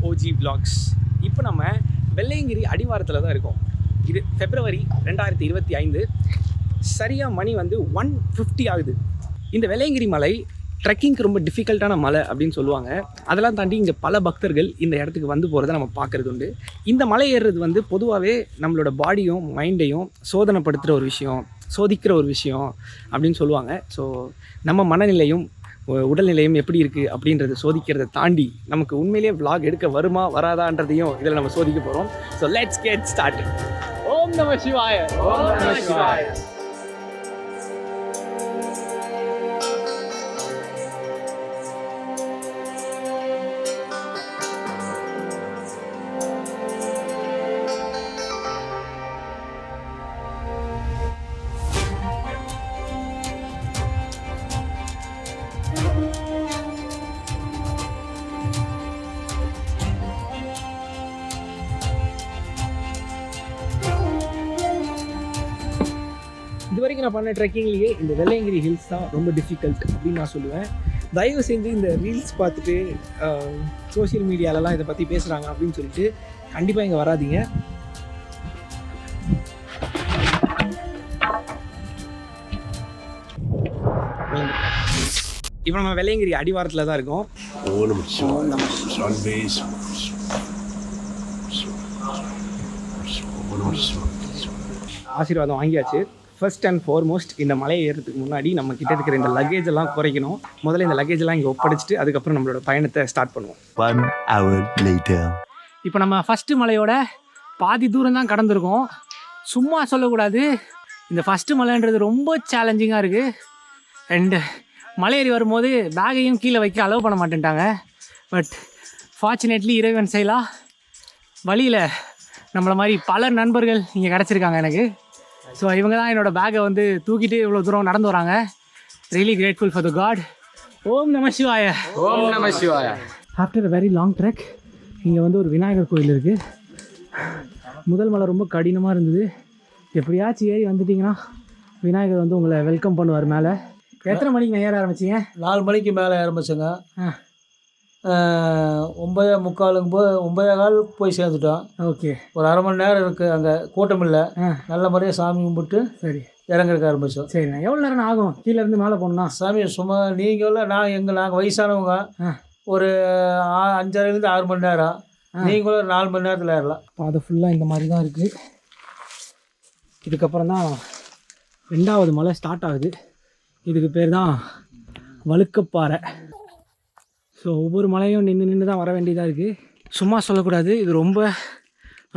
OG vlogs. இப்போ நம்ம வெள்ளையங்கிரி அடிவாரத்தில் தான் இருக்கோம். இது February 2025. சரியாக மணி வந்து 1:50 ஆகுது. இந்த வெள்ளையங்கிரி மலை ட்ரெக்கிங்க்கு ரொம்ப டிஃபிகல்ட்டான மலை அப்படின்னு சொல்லுவாங்க. அதெல்லாம் தாண்டி இங்கே பல பக்தர்கள் இந்த இடத்துக்கு வந்து போகிறத நம்ம பார்க்குறது உண்டு. இந்த மலை ஏறுறது வந்து பொதுவாகவே நம்மளோட பாடியும் மைண்டையும் சோதனைப்படுத்துகிற ஒரு விஷயம், சோதிக்கிற ஒரு விஷயம் அப்படின்னு சொல்லுவாங்க. ஸோ நம்ம மனநிலையும் உடல்நிலையும் எப்படி இருக்குது அப்படின்றத சோதிக்கிறத தாண்டி நமக்கு உண்மையிலேயே vlog எடுக்க வருமா வராதான்றதையும் இதில் நம்ம சோதிக்க போகிறோம். So let's get start. ஓம் நம சிவாய. ஓம் நம சிவாய. இது வரைக்கும் நான் பண்ண ட்ரெக்கிங்லேயே இந்த வெள்ளையங்கிரி ஹில்ஸ் தான் ரொம்ப டிஃபிகல்ட் அப்படின்னு நான் சொல்லுவேன். தயவு செஞ்சு இந்த ரீல்ஸ் பார்த்துட்டு சோஷியல் மீடியாலலாம் இதை பற்றி பேசுகிறாங்க அப்படின்னு சொல்லிட்டு கண்டிப்பாக இங்கே வராதீங்க. இப்போ நம்ம வெள்ளையங்கிரி அடிவாரத்தில் தான் இருக்கோம். ஆசீர்வாதம் வாங்கியாச்சு. ஃபர்ஸ்ட் அண்ட் ஃபார்மோஸ்ட் இந்த மலையை ஏறுறதுக்கு முன்னாடி நம்ம கிட்ட இருக்கிற இந்த லக்கேஜ் எல்லாம் குறைக்கணும். முதல்ல இந்த லக்கேஜ் எல்லாம் இங்கே ஒப்படைச்சிட்டு அதுக்கப்புறம் நம்மளோட பயணத்தை ஸ்டார்ட் பண்ணுவோம். 1 hour later. இப்போ நம்ம ஃபஸ்ட்டு மலையோட பாதி தூரம் தான் கடந்திருக்கோம். சும்மா சொல்லக்கூடாது, இந்த ஃபஸ்ட்டு மலைன்றது ரொம்ப சேலஞ்சிங்காக இருக்குது. அண்டு மலை ஏறி வரும்போது பேக்கையும் கீழே வைக்க அலோவ் பண்ண மாட்டேன்ட்டாங்க. பட் ஃபார்ச்சுனேட்லி இறைவன் செயலாக வழியில் நம்மளை மாதிரி பல நண்பர்கள் இங்கே கிடச்சிருக்காங்க எனக்கு. ஸோ இவங்க தான் என்னோடய பேக்கை வந்து தூக்கிட்டு இவ்வளோ தூரம் நடந்து வராங்க. Really grateful for the god. ஓம் நம சிவாய. ஓம் நம சிவாய. After a very long trek இங்கே வந்து ஒரு விநாயகர் கோயில் இருக்குது. முதல் மலை ரொம்ப கடினமாக இருந்தது. எப்படியாச்சும் ஏறி வந்துட்டிங்கன்னா விநாயகர் வந்து உங்களை வெல்கம் பண்ணுவார் மேலே. எத்தனை மணிக்கு நான் ஏற ஆரம்பிச்சிங்க? 4 மணிக்கு மேலே ஆரம்பிச்சுங்க. 9:45 போது 9:15 போய் சேர்ந்துட்டோம். ஓகே, ஒரு அரை மணி நேரம் இருக்குது. அங்கே கூட்டம் இல்லை. நல்ல முறையாக சாமி கும்பிட்டு சரி இறங்குறதுக்கு ஆரம்பித்தோம். சரிண்ணா. எவ்வளோ நேரம் ஆகும் கீழேருந்து மேலே போகணுன்னா? சாமி சும்மா நீங்கள் நாங்கள் வயசானவங்க ஒரு 5:30 6 மணி நேரம், நீங்களும் 4 மணி நேரத்தில் ஏறலாம். அது ஃபுல்லாக இந்த மாதிரி தான் இருக்குது. இதுக்கப்புறம் தான் 2வது மலை ஸ்டார்ட் ஆகுது. இதுக்கு பேர் தான் வழுக்கப்பாறை. ஸோ ஒவ்வொரு மலையும் நின்று தான் வர வேண்டியதாக இருக்குது. சும்மா சொல்லக்கூடாது, இது ரொம்ப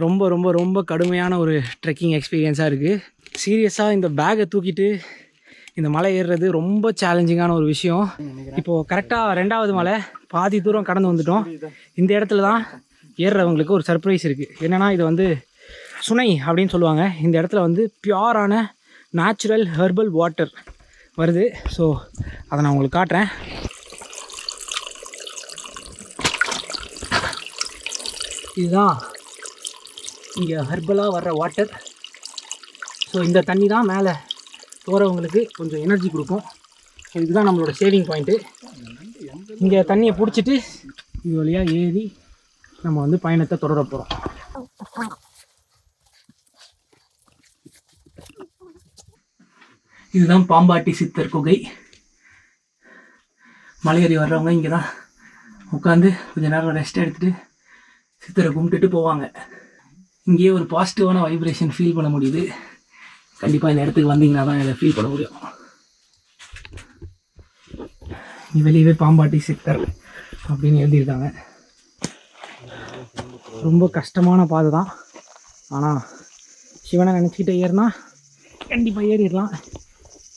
ரொம்ப ரொம்ப ரொம்ப கடுமையான ஒரு ட்ரெக்கிங் எக்ஸ்பீரியன்ஸாக இருக்குது. சீரியஸாக இந்த பேக்கை தூக்கிட்டு இந்த மலை ஏறுறது ரொம்ப சேலஞ்சிங்கான ஒரு விஷயம். இப்போது கரெக்டாக 2வது மலை பாதி தூரம் கடந்து வந்துட்டோம். இந்த இடத்துல தான் ஏறுறவங்களுக்கு ஒரு சர்ப்ரைஸ் இருக்குது. என்னென்னா இது வந்து சுனை அப்படின்னு சொல்லுவாங்க. இந்த இடத்துல வந்து பியூரான நேச்சுரல் ஹெர்பல் வாட்டர் வருது. ஸோ அதை நான் உங்களுக்கு காட்டுறேன். இதுதான் இங்கே ஹெர்பலாக வர்ற வாட்டர். ஸோ இந்த தண்ணி தான் மேலே போகிறவங்களுக்கு கொஞ்சம் எனர்ஜி கொடுக்கும். ஸோ இதுதான் நம்மளோட சேவிங் பாயிண்ட்டு. இங்கே தண்ணியை பிடிச்சிட்டு இது வழியாக ஏறி நம்ம வந்து பயணத்தை தொடர போகிறோம். இதுதான் பாம்பாட்டி சித்தர் குகை. மலையேறி வர்றவங்க இங்கே தான் உட்காந்து கொஞ்சம் நேரம் ரெஸ்ட் எடுத்துகிட்டு சித்தரை கும்பிட்டுட்டு போவாங்க. இங்கேயே ஒரு பாசிட்டிவான வைப்ரேஷன் ஃபீல் பண்ண முடியுது. கண்டிப்பாக இந்த இடத்துக்கு வந்தீங்கன்னா தான் இதை ஃபீல் பண்ண முடியும். வெளியவே பாம்பாட்டி சித்தர் அப்படின்னு எழுதியிருக்காங்க. ரொம்ப கஷ்டமான பாதை தான். ஆனால் சிவனை நினச்சிக்கிட்டே ஏறினா கண்டிப்பாக ஏறிடலாம்.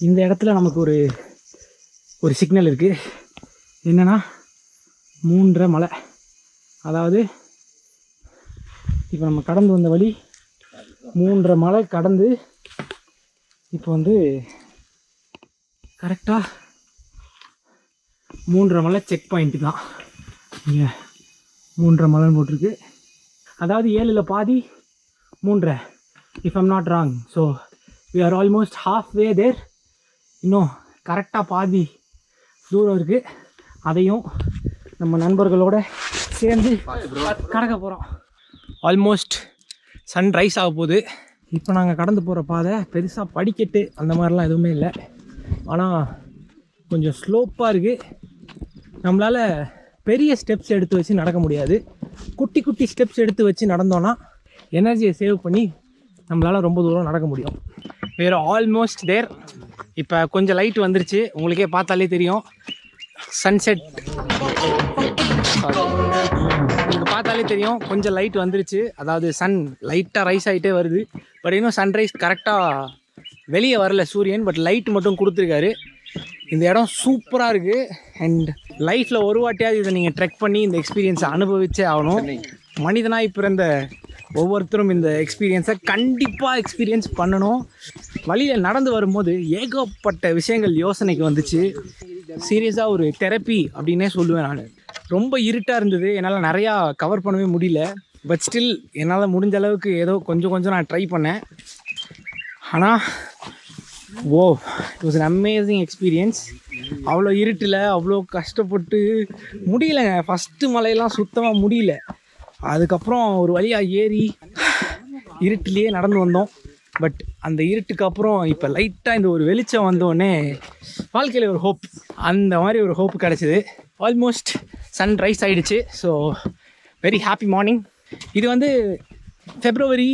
இந்த இடத்துல நமக்கு ஒரு சிக்னல் இருக்குது. என்னென்னா 3.5 மலை. அதாவது இப்போ நம்ம கடந்து வந்த வழி 3.5 மலை கடந்து இப்போ வந்து கரெக்டாக 3.5 மலை செக் பாயிண்ட்டு தான். இங்கே 3.5 மலைன்னு போட்டிருக்கு. அதாவது 7ல் பாதி 3.5 if I'm not wrong. So we are almost halfway there. இன்னும் கரெக்டாக பாதி தூரம் இருக்குது. அதையும் நம்ம நண்பர்களோட சேர்ந்து கடக்க போகிறோம். ஆல்மோஸ்ட் சன்ரைஸ் ஆக போகுது. இப்போ நாங்கள் கடந்து போகிற பாதை பெருசாக படிக்கட்டு அந்த மாதிரிலாம் எதுவுமே இல்லை. ஆனால் கொஞ்சம் ஸ்லோப்பாக இருக்குது. நம்மளால் பெரிய ஸ்டெப்ஸ் எடுத்து வச்சு நடக்க முடியாது. குட்டி குட்டி ஸ்டெப்ஸ் எடுத்து வச்சு நடந்தோன்னா எனர்ஜியை சேவ் பண்ணி நம்மளால் ரொம்ப தூரம் நடக்க முடியும். வேறு ஆல்மோஸ்ட் தேர். இப்போ கொஞ்சம் லைட் வந்துருச்சு, உங்களுக்கே பார்த்தாலே தெரியும். சன்செட் உங்களுக்கு பார்த்தாலே தெரியும், கொஞ்சம் லைட் வந்துருச்சு. அதாவது சன் லைட்டாக ரைஸ் ஆகிட்டே வருது. பட் இன்னும் சன்ரைஸ் கரெக்டாக வெளியே வரல சூரியன், பட் லைட் மட்டும் கொடுத்துருக்காரு. இந்த இடம் சூப்பராக இருக்குது. அண்ட் லைஃப்பில் ஒரு வாட்டியாவது இதை நீங்கள் ட்ரெக் பண்ணி இந்த எக்ஸ்பீரியன்ஸை அனுபவிச்சே ஆகணும். மனிதனாக பிறந்த ஒவ்வொருத்தரும் இந்த எக்ஸ்பீரியன்ஸை கண்டிப்பாக எக்ஸ்பீரியன்ஸ் பண்ணணும். வழியில் நடந்து வரும்போது ஏகப்பட்ட விஷயங்கள் யோசனைக்கு வந்துச்சு. சீரியஸாக ஒரு தெரப்பி அப்படின்னே சொல்லுவேன் நான். ரொம்ப இருட்டாக இருந்தது, என்னால் நிறையா கவர் பண்ணவே முடியல. பட் ஸ்டில் என்னால் முடிஞ்ச அளவுக்கு ஏதோ கொஞ்சம் நான் ட்ரை பண்ணேன். ஆனால் it was an amazing experience. அவ்வளோ இருட்டில் அவ்வளோ கஷ்டப்பட்டு முடியலைங்க. ஃபஸ்ட்டு மலையெல்லாம் சுத்தமாக முடியல. அதுக்கப்புறம் ஒரு வழியாக ஏறி இருட்டிலேயே நடந்து வந்தோம். பட் அந்த இருட்டுக்கு அப்புறம் இப்போ லைட்டாக இந்த ஒரு வெளிச்சம் வந்தோடனே வாழ்க்கையில் ஒரு ஹோப், அந்த மாதிரி ஒரு ஹோப் கிடச்சிது. ஆல்மோஸ்ட் சன்ரைஸ் ஆகிடுச்சு. So very happy morning. இது வந்து February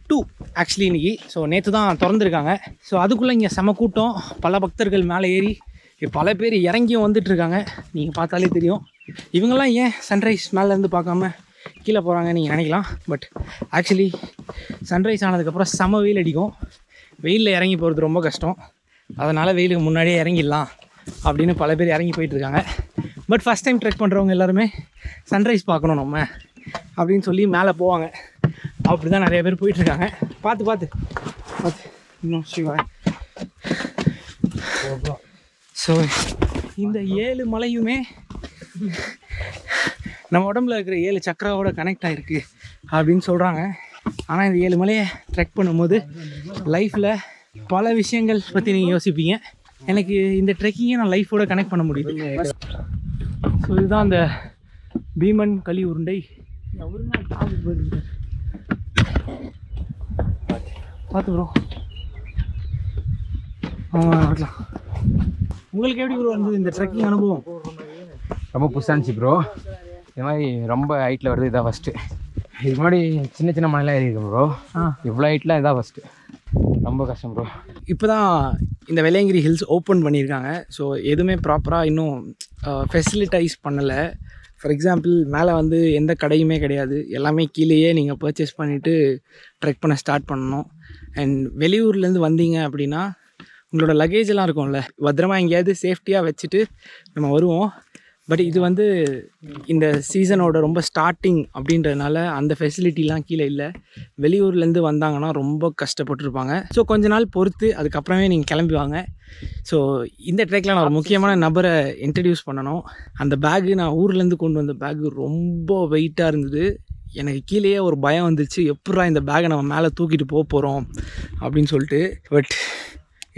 2 ஆக்சுவலி இன்றைக்கி. ஸோ நேற்று தான் திறந்துருக்காங்க. ஸோ அதுக்குள்ளே இங்கே செம கூட்டம். பல பக்தர்கள் மேலே ஏறி பல பேர் இறங்கியும் வந்துட்டுருக்காங்க. நீங்கள் பார்த்தாலே தெரியும். இவங்கெல்லாம் ஏன் சன்ரைஸ் மேலேருந்து பார்க்காம கீழே போகிறாங்க நீங்கள் நினைக்கலாம். பட் ஆக்சுவலி சன்ரைஸ் ஆனதுக்கப்புறம் செம வெயில் அடிக்கும். வெயிலில் இறங்கி போகிறது ரொம்ப கஷ்டம். அதனால் வெயிலுக்கு முன்னாடியே இறங்கிடலாம் அப்படின்னு பல பேர் இறங்கி போயிட்டுருக்காங்க. பட் ஃபஸ்ட் டைம் ட்ரெக் பண்ணுறவங்க எல்லாருமே சன்ரைஸ் பார்க்கணும் நம்ம அப்படின்னு சொல்லி மேலே போவாங்க. அப்படி தான் நிறைய பேர் போயிட்டுருக்காங்க. பார்த்து இன்னும் சிவா. ஸோ இந்த 7 மலையுமே நம்ம உடம்புல இருக்கிற 7 சக்கராவோட கனெக்ட் ஆகிருக்கு அப்படின்னு சொல்கிறாங்க. ஆனால் இந்த 7 மலையை ட்ரெக் பண்ணும்போது லைஃப்பில் பல விஷயங்கள் பற்றி நீங்கள் யோசிப்பீங்க. எனக்கு இந்த ட்ரெக்கிங்கை நான் லைஃபோட கனெக்ட் பண்ண முடியுது. ஸோ இதுதான் அந்த பீமன் களி உருண்டை. பார்த்து ப்ரோ வரலாம். உங்களுக்கு எப்படி ப்ரோ இருந்தது இந்த ட்ரெக்கிங் அனுபவம்? ரொம்ப புதுசாக இருந்துச்சு ப்ரோ. இது மாதிரி ரொம்ப ஹைட்டில் வருது, இதான் ஃபஸ்ட்டு. இதுக்கு முன்னாடி சின்ன மலையெல்லாம் ஏறி இருக்கு ப்ரோ. இவ்வளோ ஹைட்லாம் இதான் ஃபஸ்ட்டு. ரொம்ப கஷ்டம் ப்ரோ. இப்போ தான் இந்த வெள்ளையங்கிரி ஹில்ஸ் ஓப்பன் பண்ணியிருக்காங்க. ஸோ எதுவுமே ப்ராப்பராக இன்னும் ஃபெசிலிட்டைஸ் பண்ணலை. ஃபார் எக்ஸாம்பிள் மேலே வந்து எந்த கடையுமே கிடையாது. எல்லாமே கீழேயே நீங்கள் பர்ச்சேஸ் பண்ணிவிட்டு ட்ரெக் பண்ண ஸ்டார்ட் பண்ணணும். அண்ட் வெளியூர்லேருந்து வந்தீங்க அப்படின்னா உங்களோட லக்கேஜ் எல்லாம் இருக்கும்ல, பத்திரமா எங்கேயாவது சேஃப்டியாக வச்சுட்டு நம்ம வருவோம். பட் இது வந்து இந்த சீசனோட ரொம்ப ஸ்டார்டிங் அப்படின்றதுனால அந்த ஃபெசிலிட்டிலாம் கீழே இல்லை. வெளியூர்லேருந்து வந்தாங்கன்னா ரொம்ப கஷ்டப்பட்டுருப்பாங்க. ஸோ கொஞ்ச நாள் பொறுத்து அதுக்கப்புறமே நீங்கள் கிளம்புவாங்க. ஸோ இந்த ட்ரெக்கில் நான் ஒரு முக்கியமான நபரை இன்ட்ரடியூஸ் பண்ணணும். அந்த பேகு நான் ஊர்லேருந்து கொண்டு வந்த பேகு ரொம்ப வெயிட்டாக இருந்தது. எனக்கு கீழேயே ஒரு பயம் வந்துச்சு, எப்படா இந்த பேகை நம்ம மேலே தூக்கிட்டு போகிறோம் அப்படின்னு சொல்லிட்டு. பட்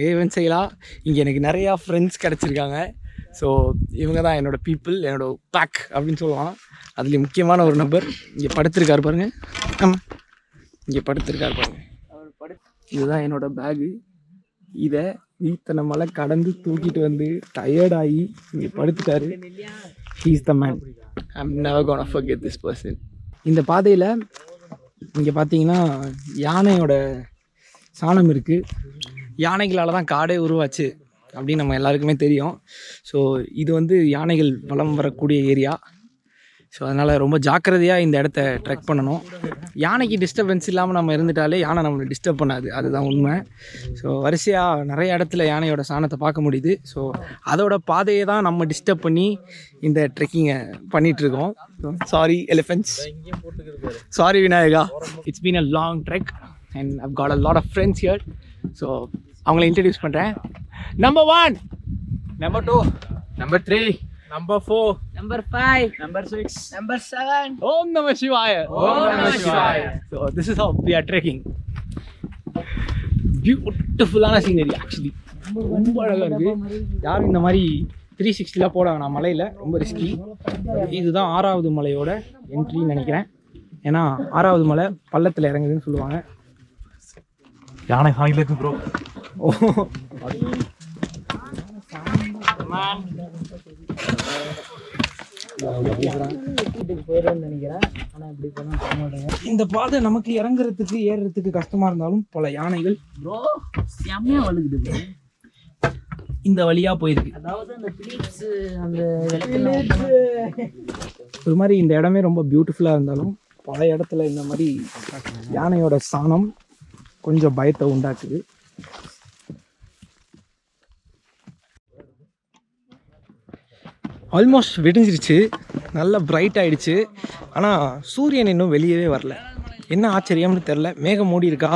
ஏவன் செய்யலாம், இங்கே எனக்கு நிறையா ஃப்ரெண்ட்ஸ் கிடச்சிருக்காங்க. ஸோ இவங்க தான் என்னோடய பீப்புள், என்னோடய பேக் அப்படின்னு சொல்லலாம். அதுலேயும் முக்கியமான ஒரு நபர் இங்கே படுத்திருக்காரு பாருங்கள். ஆமாம், இங்கே படுத்திருக்காரு பாருங்கள். இதுதான் என்னோடய பேகு. இதை இத்தனை மலை கடந்து தூக்கிட்டு வந்து டயர்டாகி இங்கே படுத்துட்டாரு. He is the man. I am never gonna forget this person. இந்த பாதையில் இங்கே பார்த்தீங்கன்னா யானையோட சாணம் இருக்குது. யானைகளால் தான் காடே உருவாச்சு அப்படின்னு நம்ம எல்லாருக்குமே தெரியும். ஸோ இது வந்து யானைகள் வலம் வரக்கூடிய ஏரியா. ஸோ அதனால் ரொம்ப ஜாக்கிரதையாக இந்த இடத்த ட்ரெக் பண்ணணும். யானைக்கு டிஸ்டர்பன்ஸ் இல்லாமல் நம்ம இருந்துட்டாலே யானை நம்மளை டிஸ்டர்ப் பண்ணாது, அதுதான் உண்மை. ஸோ வரிசையாக நிறைய இடத்துல யானையோட சாணத்தை பார்க்க முடியுது. ஸோ அதோட பாதையை தான் நம்ம டிஸ்டர்ப் பண்ணி இந்த ட்ரெக்கிங்கை பண்ணிகிட்ருக்கோம். Sorry elephants, sorry Vinayaka. It's been a long trek and I've got a lot of friends here. So அவங்கள இன்ட்ரடியூஸ் பண்ணுறேன். Number 1, number 2, number 3, Number 4, Number 5, Number 6, Number 7. Om Namah Shivaya. Om Namah Shivaya. So this is how we are trekking. Beautiful scenery actually. ரொம்ப அழகாக இருக்குது. யாரும் இந்த மாதிரி 360 போட வேணாம் மலையில், ரொம்ப ரிஸ்கி. இதுதான் 6வது மலையோட என்ட்ரின்னு நினைக்கிறேன். ஏன்னா 6வது மலை பள்ளத்தில் இறங்குதுன்னு சொல்லுவாங்க. யானை சாங்கில இருக்கு ப்ரோ. ஓ, இந்த பாதை நமக்கு இறங்குறதுக்கு ஏறுறதுக்கு கஷ்டமா இருந்தாலும் பல யானைகள் ப்ரோ செம்மையா வழுகுது. இந்த வழியா போயிருக்கு. அதாவது அந்த பிலிப்ஸ் அந்த ஒரு மாதிரி இந்த இடமே ரொம்ப பியூட்டிஃபுல்லாக இருந்தாலும் பல இடத்துல இந்த மாதிரி யானையோட சாணம் கொஞ்சம் பயத்தை உண்டாக்குது. ஆல்மோஸ்ட் விடிஞ்சிருச்சு, நல்லா பிரைட் ஆகிடுச்சு. ஆனால் சூரியன் இன்னும் வெளியவே வரல. என்ன ஆச்சரியம்னு தெரில, மேகம் மூடி இருக்கா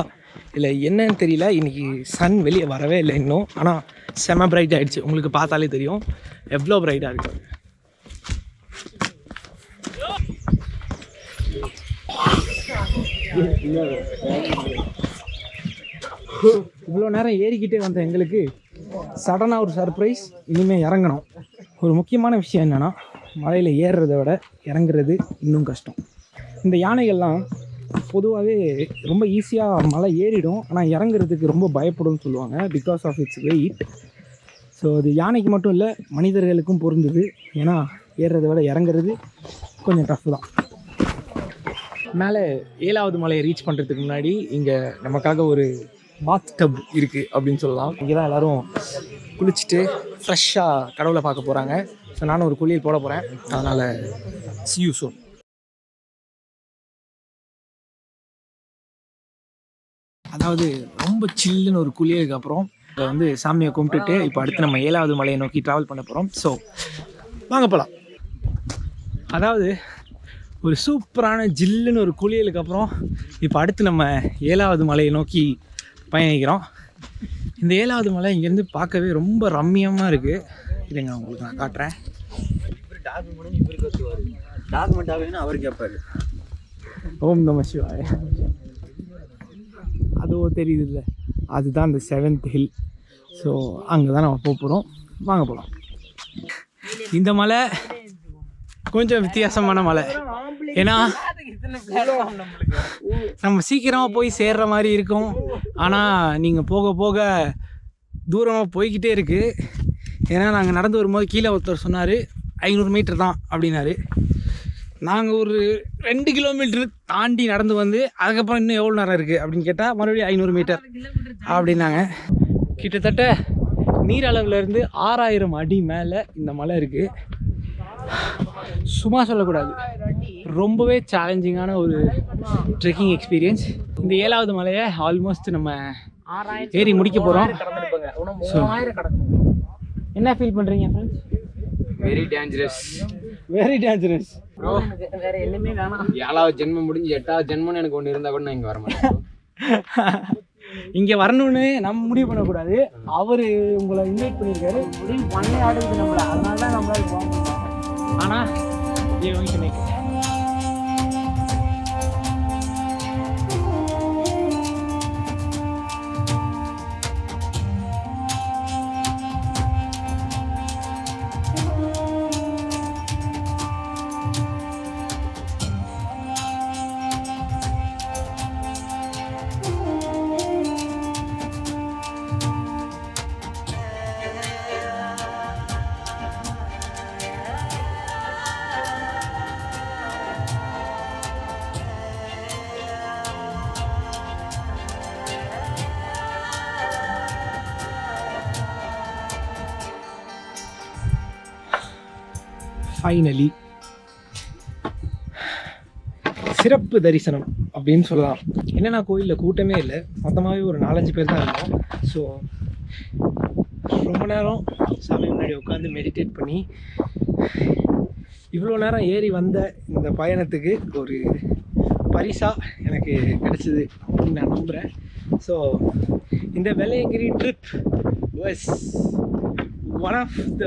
இல்லை என்னன்னு தெரியல. இன்றைக்கி சன் வெளியே வரவே இல்லை இன்னும். ஆனால் செம பிரைட் ஆகிடுச்சு. உங்களுக்கு பார்த்தாலே தெரியும் எவ்வளோ பிரைட்டாக இருக்குது. இவ்வளோ நேரம் ஏறிக்கிட்டே வந்த எங்களுக்கு சடனாக ஒரு சர்ப்ரைஸ். இனிமேல் இறங்கணும். ஒரு முக்கியமான விஷயம் என்னென்னா, மலையில் ஏறுறதை விட இறங்குறது இன்னும் கஷ்டம். இந்த யானைகள்லாம் பொதுவாகவே ரொம்ப ஈஸியாக மலை ஏறிடும், ஆனால் இறங்குறதுக்கு ரொம்ப பயப்படும்னு சொல்லுவாங்க, because of it's weight. So அது யானைக்கு மட்டும் இல்லை, மனிதர்களுக்கும் பொருந்துது. ஏன்னா ஏறுறதை விட இறங்குறது கொஞ்சம் டஃப் தான். மேலே 7வது மலையை ரீச் பண்ணுறதுக்கு முன்னாடி இங்கே நமக்காக ஒரு பாத் டப் இருக்குது அப்படின்னு சொல்லலாம். இங்கே தான் எல்லோரும் குளிச்சுட்டு ஃப்ரெஷ்ஷாக கடவுளை பார்க்க போகிறாங்க. ஸோ நானும் ஒரு குளியல் போட போகிறேன். அதனால் see you soon. அதாவது ரொம்ப சில்லுன்னு ஒரு குளியலுக்கு அப்புறம் வந்து சாமியை கும்பிட்டுட்டு இப்போ அடுத்து நம்ம 7வது மலையை நோக்கி ட்ராவல் பண்ண போகிறோம். ஸோ வாங்க போகலாம். அதாவது ஒரு சூப்பரான ஜில்லுன்னு ஒரு குளியலுக்கு அப்புறம் இப்போ அடுத்து நம்ம 7வது மலையை நோக்கி பயணிக்கிறோம். இந்த 7வது மலை இங்கேருந்து பார்க்கவே ரொம்ப ரம்மியமாக இருக்குது. இல்லைங்க, உங்களுக்கு நான் காட்டுறேன். டாக்குமெண்ட் அவர் கேட்பாரு. ஓம் நம சிவாய. அதோ தெரியுது இல்லை, அதுதான் இந்த 7th ஹில். ஸோ அங்கே தான் நம்ம போகிறோம். வாங்க போகலாம். இந்த மலை கொஞ்சம் வித்தியாசமான மலை. ஏன்னா நம்ம சீக்கிரமாக போய் சேர்ற மாதிரி இருக்கும், ஆனால் நீங்கள் போக போக தூரமாக போய்கிட்டே இருக்குது. ஏன்னா நாங்கள் நடந்து வரும்போது கீழே ஒருத்தர் சொன்னார் 500 மீட்டர் தான் அப்படின்னாரு. நாங்கள் ஒரு 2 கிலோமீட்டர் தாண்டி நடந்து வந்து அதுக்கப்புறம் இன்னும் எவ்வளோ நேரம் இருக்குது அப்படின்னு கேட்டால் மறுபடியும் 500 மீட்டர் அப்படின்னாங்க. கிட்டத்தட்ட நீரளவுலேருந்து 6000 அடி மேலே இந்த மலை இருக்குது. சும்மா சொல்லக்கூடாது, ரொம்பவே சேலஞ்சிங்கான ஒரு ட்ரெக்கிங் எக்ஸ்பீரியன்ஸ். இந்த 7வது மலையை ஆல்மோஸ்ட் நம்ம ஏறி முடிக்க போகிறோம். என்ன ஃபீல் பண்ணுறீங்க friends? Very dangerous. Very dangerous bro. வேற எதுவுமே வேணாம். 7வது ஜென்மம் முடிஞ்சு 8வது ஜென்மம்னு எனக்கு ஒன்று இருந்தால் கூட நான் இங்கே வர மாட்டேன். இங்கே வரணும்னு நம்ம முடிவு பண்ணக்கூடாது. அவர் உங்களை இன்வைட் பண்ணியிருக்காரு, முடிவு பண்ணே ஆடுறது நம்மளை, அதனால தான் நம்மளால போக முடியும். ஆனால் ஃபைனலி சிறப்பு தரிசனம் அப்படின்னு சொல்லலாம். என்னென்னா கோயிலில் கூட்டமே இல்லை, மொத்தமாகவே ஒரு 4-5 பேர் தான் இருக்கோம். ஸோ ரொம்ப நேரம் சாமி முன்னாடி உட்காந்து மெடிடேட் பண்ணி இவ்வளோ நேரம் ஏறி வந்த இந்த பயணத்துக்கு ஒரு பரிசாக எனக்கு கிடச்சிது அப்படின்னு நான் நம்புகிறேன். ஸோ இந்த Velliangiri trip was one of the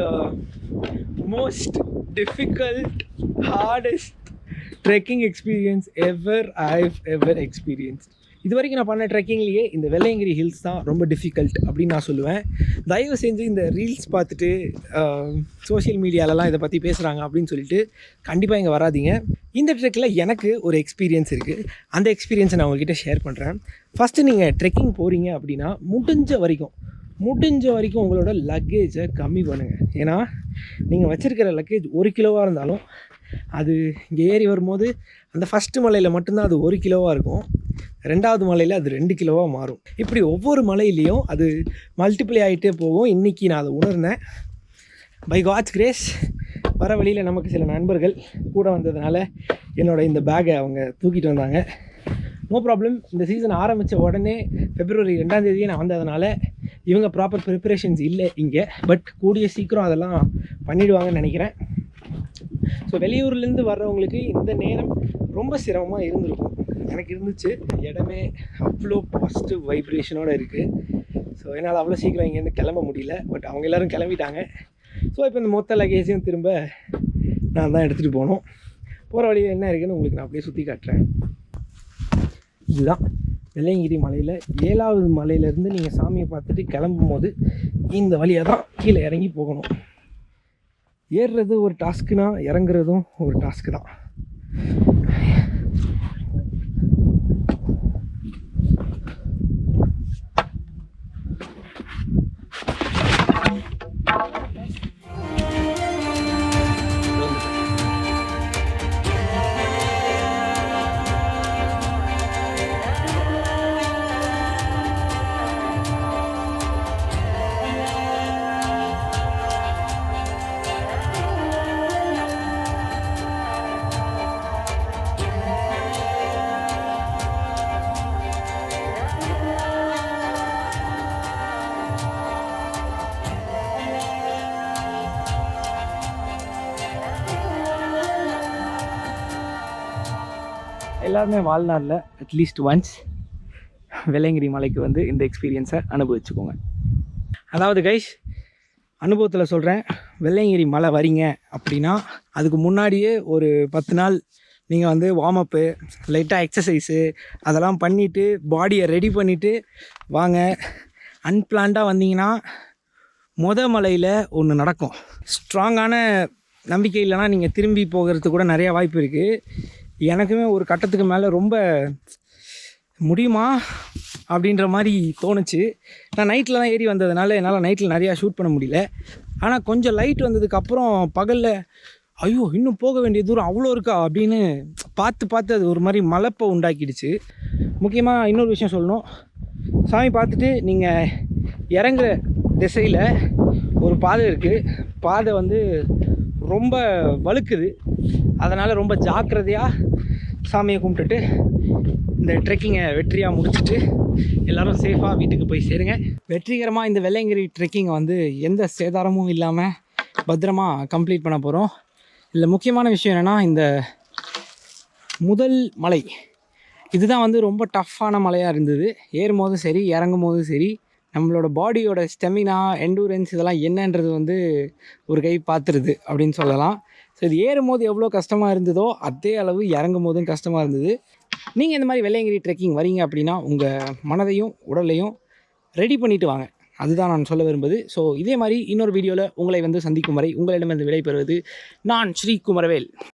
most difficult, hardest trekking experience I've ever experienced. இது வரைக்கும் நான் பண்ண ட்ரெக்கிங்லேயே இந்த வெள்ளையங்கிரி ஹில்ஸ் தான் ரொம்ப டிஃபிகல்ட் அப்படின்னு நான் சொல்லுவேன். தயவு செஞ்சு இந்த ரீல்ஸ் பார்த்துட்டு சோஷியல் மீடியாலலாம் இதை பற்றி பேசுகிறாங்க அப்படின்னு சொல்லிட்டு கண்டிப்பாக இங்கே வராதீங்க. இந்த ட்ரெக்கில் எனக்கு ஒரு எக்ஸ்பீரியன்ஸ் இருக்குது. அந்த எக்ஸ்பீரியன்ஸை நான் உங்கள்கிட்ட ஷேர் பண்ணுறேன். ஃபஸ்ட்டு நீங்கள் ட்ரெக்கிங் போகிறீங்க அப்படின்னா முடிஞ்ச வரைக்கும் உங்களோட லக்கேஜை கம்மி பண்ணுங்கள். ஏன்னா நீங்கள் வச்சுருக்கிற லக்கேஜ் 1 கிலோவாக இருந்தாலும் அது இங்கே ஏறி வரும்போது அந்த ஃபஸ்ட்டு மலையில் மட்டும்தான் அது 1 கிலோவாக இருக்கும். 2வது மலையில் அது 2 கிலோவாக மாறும். இப்படி ஒவ்வொரு மலையிலையும் அது மல்டிப்ளை ஆகிட்டே போகும். இன்றைக்கி நான் அதை உணர்ந்தேன். பை காட்ஸ் கிரேஸ் வர வழியில் நமக்கு சில நண்பர்கள் கூட வந்ததுனால என்னோடய இந்த பேக்கை அவங்க தூக்கிட்டு வந்தாங்க. No problem. இந்த சீசன் ஆரம்பித்த உடனே February 2ஆம் தேதியே நான் வந்ததுனால இவங்க ப்ராப்பர் ப்ரிப்பரேஷன்ஸ் இல்லை இங்கே. பட் கூடிய சீக்கிரம் அதெல்லாம் பண்ணிவிடுவாங்கன்னு நினைக்கிறேன். ஸோ வெளியூர்லேருந்து வர்றவங்களுக்கு இந்த நேரம் ரொம்ப சிரமமாக இருந்திருக்கும். எனக்கு இருந்துச்சு. இடமே அவ்வளோ பாசிட்டிவ் வைப்ரேஷனோடு இருக்குது. ஸோ என்னால் அவ்வளோ சீக்கிரம் இங்கேருந்து கிளம்ப முடியல. பட் அவங்க எல்லோரும் கிளம்பிட்டாங்க. ஸோ இப்போ இந்த மொத்த லக்கேஜையும் திரும்ப நான் தான் எடுத்துகிட்டு போகணும். போகிற வழியில் என்ன இருக்குதுன்னு உங்களுக்கு நான் அப்படியே சுற்றி காட்டுறேன். இதுதான் வெள்ளையங்கிரி மலையில் 7வது மலையிலேருந்து நீங்கள் சாமியை பார்த்துட்டு கிளம்பும் போது இந்த வழியாக தான் கீழே இறங்கி போகணும். ஏறுறது ஒரு டாஸ்க்குனா இறங்குறதும் ஒரு டாஸ்க்கு தான். எல்லாருமே வாழ்நாளில் அட்லீஸ்ட் ஒன்ஸ் வெள்ளையங்கிரி மலைக்கு வந்து இந்த எக்ஸ்பீரியன்ஸை அனுபவிச்சுக்கோங்க. அதாவது கைஸ், அனுபவத்தில் சொல்கிறேன், வெள்ளையங்கிரி மலை வரீங்க அப்படின்னா அதுக்கு முன்னாடியே ஒரு 10 நாள் நீங்கள் வந்து வார்ம் அப்பு, லைட்டாக எக்ஸசைஸு அதெல்லாம் பண்ணிவிட்டு பாடியை ரெடி பண்ணிவிட்டு வாங்க. அன்பிளான்டாக வந்தீங்கன்னா மலையில் ஒன்று நடக்கும். ஸ்ட்ராங்கான நம்பிக்கை இல்லைனா நீங்கள் திரும்பி போகிறதுக்கு கூட நிறையா வாய்ப்பு இருக்குது. எனக்குமே ஒரு கட்டத்துக்கு மேலே ரொம்ப முடியுமா அப்படின்ற மாதிரி தோணுச்சு. நான் நைட்டில் தான் ஏறி வந்ததுனால என்னால் நைட்டில் நிறையா ஷூட் பண்ண முடியல. ஆனால் கொஞ்சம் லைட் வந்ததுக்கப்புறம் பகலில் ஐயோ இன்னும் போக வேண்டிய தூரம் அவ்வளோ இருக்கா அப்படின்னு பார்த்து அது ஒரு மாதிரி மலைப்பை உண்டாக்கிடுச்சு. முக்கியமாக இன்னொரு விஷயம் சொல்லணும். சாமி பார்த்துட்டு நீங்கள் இறங்குற திசையில் ஒரு பாதை இருக்குது. பாதை வந்து ரொம்ப வழுக்குது. அதனால் ரொம்ப ஜாக்கிரதையாக சாமியை கும்பிட்டுட்டு இந்த ட்ரெக்கிங்கை வெற்றியாக முடிச்சுட்டு எல்லோரும் சேஃபாக வீட்டுக்கு போய் சேருங்க. வெற்றிகரமாக இந்த வெள்ளையங்கிரி ட்ரெக்கிங்கை வந்து எந்த சேதாரமும் இல்லாமல் பத்திரமாக கம்ப்ளீட் பண்ண போகிறோம். இதில் முக்கியமான விஷயம் என்னென்னா, இந்த முதல் மலை இதுதான் வந்து ரொம்ப டஃப்பான மலையாக இருந்தது. ஏறும் போதும் சரி இறங்கும் போதும் சரி நம்மளோட பாடியோட ஸ்டெமினா, எண்டூரன்ஸ் இதெல்லாம் என்னன்றது வந்து ஒரு கை பார்த்துருது அப்படின்னு சொல்லலாம். ஸோ இது ஏறும் போது எவ்வளோ கஷ்டமாக இருந்ததோ அதே அளவு இறங்கும் போதும் கஷ்டமாக இருந்தது. நீங்கள் இந்த மாதிரி வெள்ளையங்கிரி ட்ரெக்கிங் வரீங்க அப்படின்னா உங்கள் மனதையும் உடலையும் ரெடி பண்ணிவிட்டு வாங்க. அதுதான் நான் சொல்ல விரும்புவது. ஸோ இதே மாதிரி இன்னொரு வீடியோவில் உங்களை வந்து சந்திக்கும் வரை உங்களிடமிருந்து விடைபெறுவது நான் ஸ்ரீ குமரவேல்.